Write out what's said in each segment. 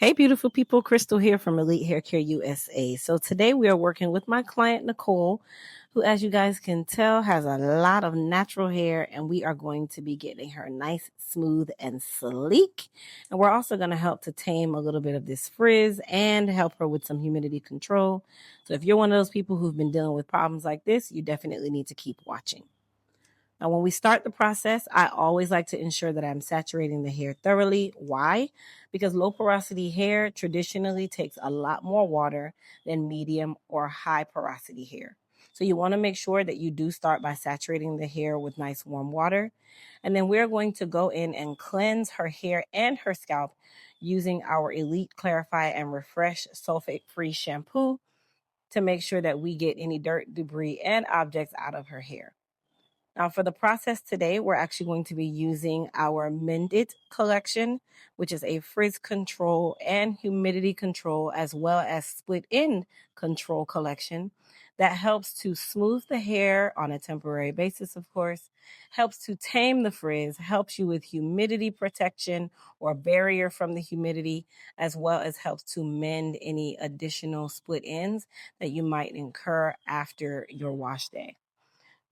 Hey, beautiful people. Crystal here from Elite Hair Care USA. So today we are working with my client, Nicole, who, as you guys can tell, has a lot of natural hair, and we are going to be getting her nice, smooth, and sleek. And we're also going to help to tame a little bit of this frizz and help her with some humidity control. So if you're one of those people who've been dealing with problems like this, you definitely need to keep watching. Now, when we start the process, I always like to ensure that I'm saturating the hair thoroughly. Why? Because low porosity hair traditionally takes a lot more water than medium or high porosity hair. So you want to make sure that you do start by saturating the hair with nice warm water. And then we're going to go in and cleanse her hair and her scalp using our Elite Clarify and Refresh sulfate-free shampoo to make sure that we get any dirt, debris, and objects out of her hair. Now, for the process today, we're actually going to be using our Mended collection, which is a frizz control and humidity control, as well as split end control collection that helps to smooth the hair on a temporary basis, of course, helps to tame the frizz, helps you with humidity protection or barrier from the humidity, as well as helps to mend any additional split ends that you might incur after your wash day.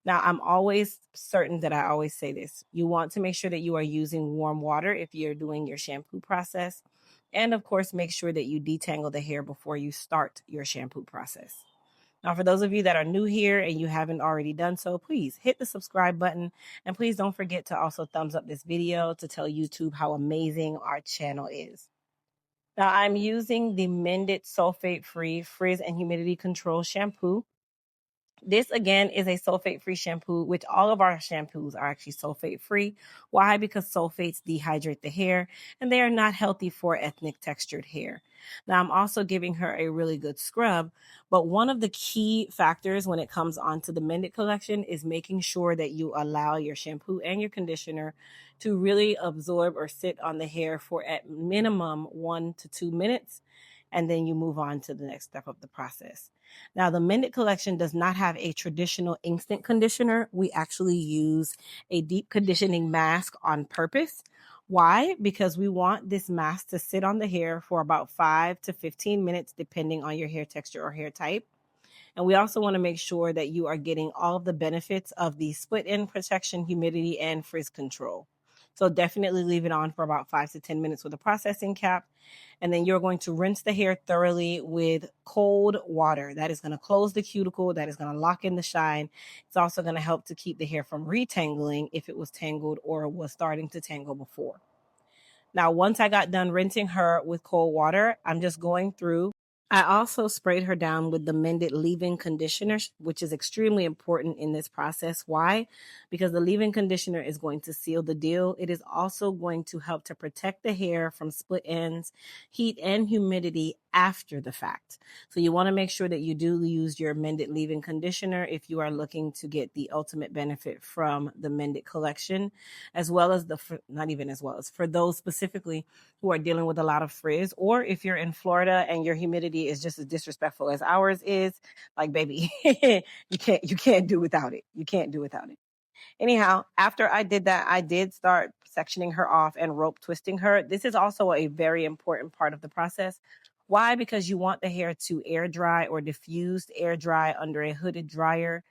Now, I'm always certain that I always say this. You want to make sure that you are using warm water if you're doing your shampoo process. And of course, make sure that you detangle the hair before you start your shampoo process. Now, for those of you that are new here and you haven't already done so, please hit the subscribe button. And please don't forget to also thumbs up this video to tell YouTube how amazing our channel is. Now, I'm using the Mended Sulfate-Free Frizz and Humidity Control Shampoo. This again is a sulfate free shampoo, which all of our shampoos are actually sulfate free. Why? Because sulfates dehydrate the hair and they are not healthy for ethnic textured hair. Now, I'm also giving her a really good scrub, but one of the key factors when it comes onto the Mended collection is making sure that you allow your shampoo and your conditioner to really absorb or sit on the hair for at minimum 1 to 2 minutes, and then you move on to the next step of the process. Now, the Mended collection does not have a traditional instant conditioner. We actually use a deep conditioning mask on purpose. Why? Because we want this mask to sit on the hair for about 5 to 15 minutes, depending on your hair texture or hair type. And we also want to make sure that you are getting all of the benefits of the split end protection, humidity, and frizz control. So definitely leave it on for about 5 to 10 minutes with a processing cap. And then you're going to rinse the hair thoroughly with cold water. That is going to close the cuticle. That is going to lock in the shine. It's also going to help to keep the hair from retangling if it was tangled or was starting to tangle before. Now, once I got done rinsing her with cold water, I'm just going through. I also sprayed her down with the Mended leave-in conditioner, which is extremely important in this process. Why? Because the leave-in conditioner is going to seal the deal. It is also going to help to protect the hair from split ends, heat, and humidity after the fact. So you want to make sure that you do use your Mended leave-in conditioner if you are looking to get the ultimate benefit from the Mended collection, as well as not even as well as for those specifically who are dealing with a lot of frizz, or if you're in Florida and your humidity is just as disrespectful as ours is, like, baby, you can't do without it. You can't do without it. Anyhow, after I did that, I did start sectioning her off and rope twisting her. This is also a very important part of the process. Why? Because you want the hair to air dry or diffused air dry under a hooded dryer.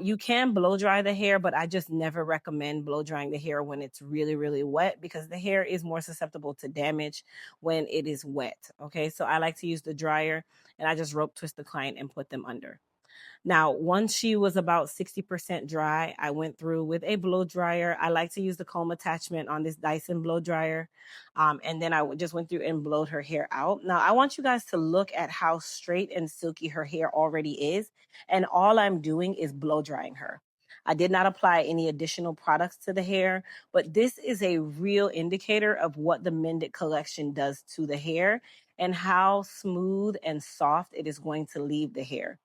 You can blow dry the hair, but I just never recommend blow drying the hair when it's really, really wet because the hair is more susceptible to damage when it is wet. Okay, so I like to use the dryer and I just rope twist the client and put them under. Now, once she was about 60% dry, I went through with a blow dryer. I like to use the comb attachment on this Dyson blow dryer. And then I just went through and blowed her hair out. Now, I want you guys to look at how straight and silky her hair already is. And all I'm doing is blow drying her. I did not apply any additional products to the hair, but this is a real indicator of what the Mended collection does to the hair and how smooth and soft it is going to leave the hair.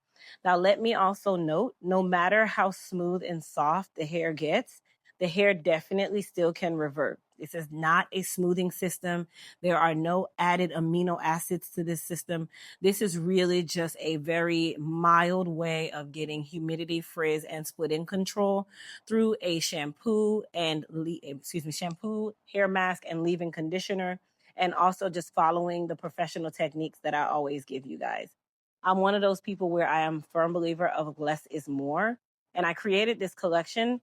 Now, let me also note, no matter how smooth and soft the hair gets, the hair definitely still can revert. This is not a smoothing system. There are no added amino acids to this system. This is really just a very mild way of getting humidity, frizz, and split end control through a shampoo, hair mask, and leave-in conditioner. and also just following the professional techniques that I always give you guys. I'm one of those people where I am a firm believer of less is more. And I created this collection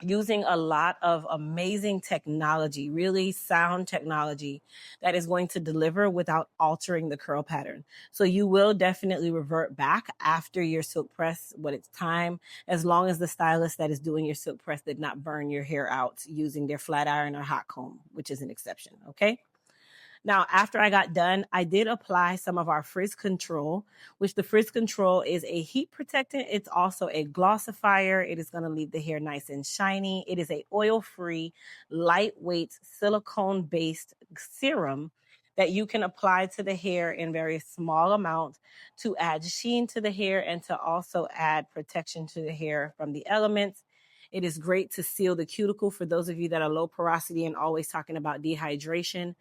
using a lot of amazing technology, really sound technology that is going to deliver without altering the curl pattern. So you will definitely revert back after your silk press when it's time, as long as the stylist that is doing your silk press did not burn your hair out using their flat iron or hot comb, which is an exception. Okay. Now, after I got done, I did apply some of our Frizz Control, which the Frizz Control is a heat protectant. It's also a glossifier. It is going to leave the hair nice and shiny. It is a oil-free, lightweight, silicone-based serum that you can apply to the hair in very small amounts to add sheen to the hair and to also add protection to the hair from the elements. It is great to seal the cuticle for those of you that are low porosity and always talking about dehydration.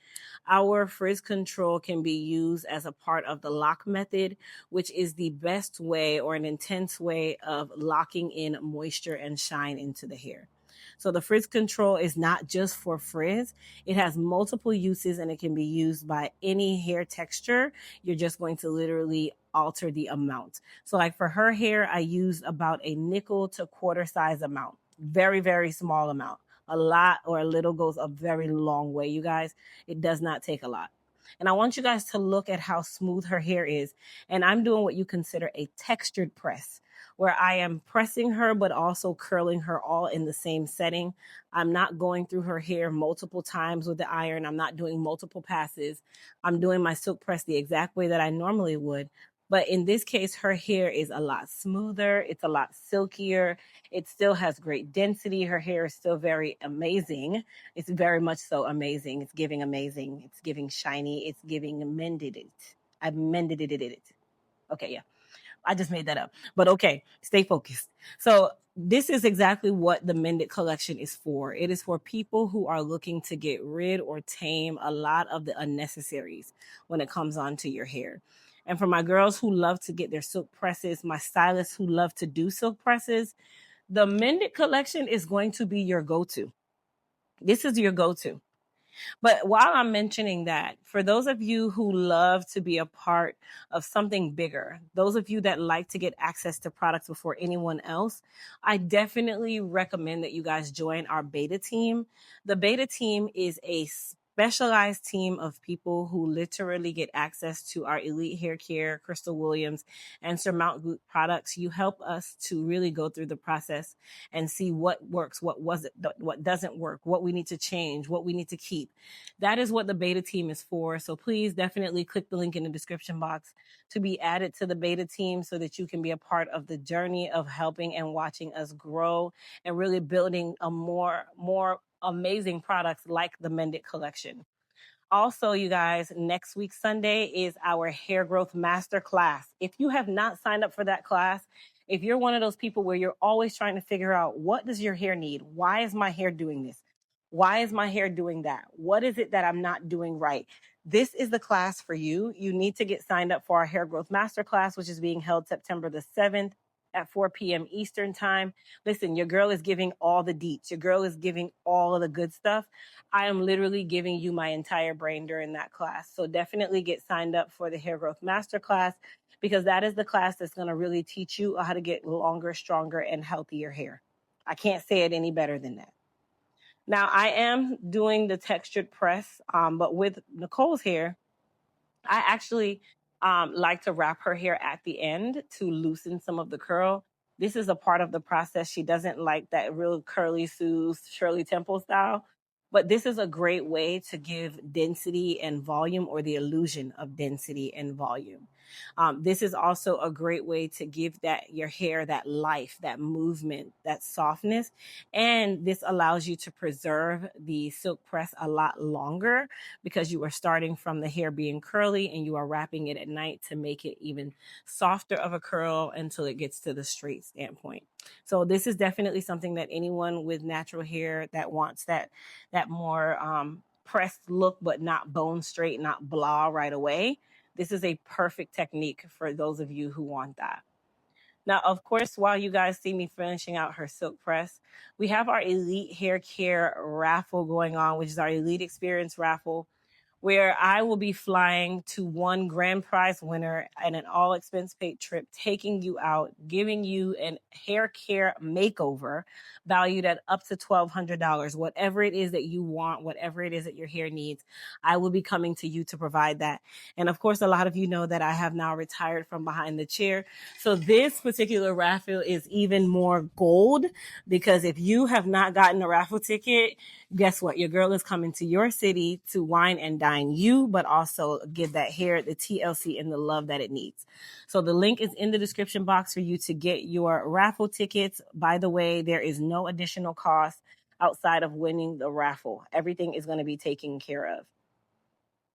Our frizz control can be used as a part of the lock method, which is the best way or an intense way of locking in moisture and shine into the hair. So the frizz control is not just for frizz. It has multiple uses and it can be used by any hair texture. You're just going to literally alter the amount. So like for her hair, I used about a nickel to quarter size amount. Very, very small amount. A lot or a little goes a very long way, you guys. It does not take a lot. And I want you guys to look at how smooth her hair is. And I'm doing what you consider a textured press, where I am pressing her, but also curling her all in the same setting. I'm not going through her hair multiple times with the iron. I'm not doing multiple passes. I'm doing my silk press the exact way that I normally would. But in this case, her hair is a lot smoother. It's a lot silkier. It still has great density. Her hair is still very amazing. It's very much so amazing. It's giving amazing. It's giving shiny. It's giving mended it. I've mended it. Okay, yeah. I just made that up. But okay, stay focused. So this is exactly what the Mended collection is for. It is for people who are looking to get rid or tame a lot of the unnecessaries when it comes onto your hair. And for my girls who love to get their silk presses, my stylists who love to do silk presses, the Mended collection is going to be your go-to. This is your go-to. But while I'm mentioning that, for those of you who love to be a part of something bigger, those of you that like to get access to products before anyone else, I definitely recommend that you guys join our beta team. The beta team is a specialized team of people who literally get access to our Elite Hair Care, Crystal Williams, and Surmount Group products. You help us to really go through the process and see what works, what doesn't work, what we need to change, what we need to keep. That is what the beta team is for. So please definitely click the link in the description box to be added to the beta team so that you can be a part of the journey of helping and watching us grow and really building a more amazing products like the Mended collection. Also, you guys, next week, Sunday, is our hair growth master class. If you have not signed up for that class, if you're one of those people where you're always trying to figure out what does your hair need? Why is my hair doing this? Why is my hair doing that? What is it that I'm not doing right? This is the class for you. You need to get signed up for our hair growth master class, which is being held September the 7th at 4 p.m. Eastern time. Listen, your girl is giving all the deets. Your girl is giving all of the good stuff. I am literally giving you my entire brain during that class. So definitely get signed up for the hair growth masterclass because that is the class that's going to really teach you how to get longer, stronger, and healthier hair. I can't say it any better than that. Now, I am doing the textured press, but with Nicole's hair, I actually like to wrap her hair at the end to loosen some of the curl. This is a part of the process. She doesn't like that real curly Sue, Shirley Temple style. But this is a great way to give density and volume or the illusion of density and volume. This is also a great way to give that your hair that life, that movement, that softness. And this allows you to preserve the silk press a lot longer because you are starting from the hair being curly and you are wrapping it at night to make it even softer of a curl until it gets to the straight standpoint. So this is definitely something that anyone with natural hair that wants that more pressed look, but not bone straight, not blah right away. This is a perfect technique for those of you who want that. Now, of course, while you guys see me finishing out her silk press, we have our Elite Hair Care raffle going on, which is our Elite Experience raffle. where I will be flying to one grand prize winner and an all expense paid trip, taking you out, giving you an hair care makeover valued at up to $1,200. Whatever it is that you want, whatever it is that your hair needs, I will be coming to you to provide that. And of course, a lot of you know that I have now retired from behind the chair. So this particular raffle is even more gold, because if you have not gotten a raffle ticket, guess what? Your girl is coming to your city to wine and dine you, but also give that hair the TLC and the love that it needs. So the link is in the description box for you to get your raffle tickets. By the way, there is no additional cost outside of winning the raffle. Everything is going to be taken care of.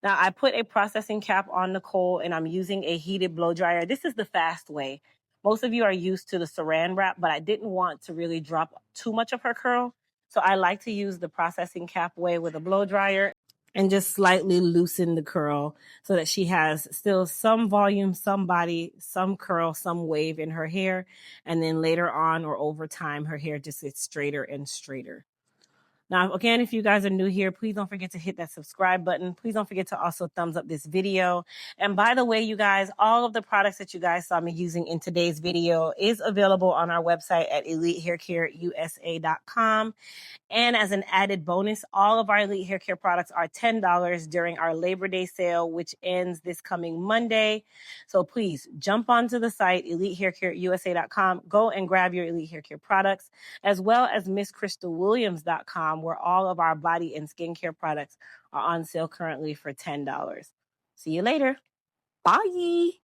Now, I put a processing cap on Nicole, and I'm using a heated blow dryer. This is the fast way. Most of you are used to the saran wrap, but I didn't want to really drop too much of her curl. So I like to use the processing cap way with a blow dryer and just slightly loosen the curl so that she has still some volume, some body, some curl, some wave in her hair. And then later on or over time, her hair just gets straighter and straighter. Now, again, if you guys are new here, please don't forget to hit that subscribe button. Please don't forget to also thumbs up this video. And by the way, you guys, all of the products that you guys saw me using in today's video is available on our website at elitehaircareusa.com. And as an added bonus, all of our Elite Hair Care products are $10 during our Labor Day sale, which ends this coming Monday. So please jump onto the site, elitehaircareusa.com. Go and grab your Elite Hair Care products, as well as MissCrystalWilliams.com, where all of our body and skincare products are on sale currently for $10. See you later. Bye.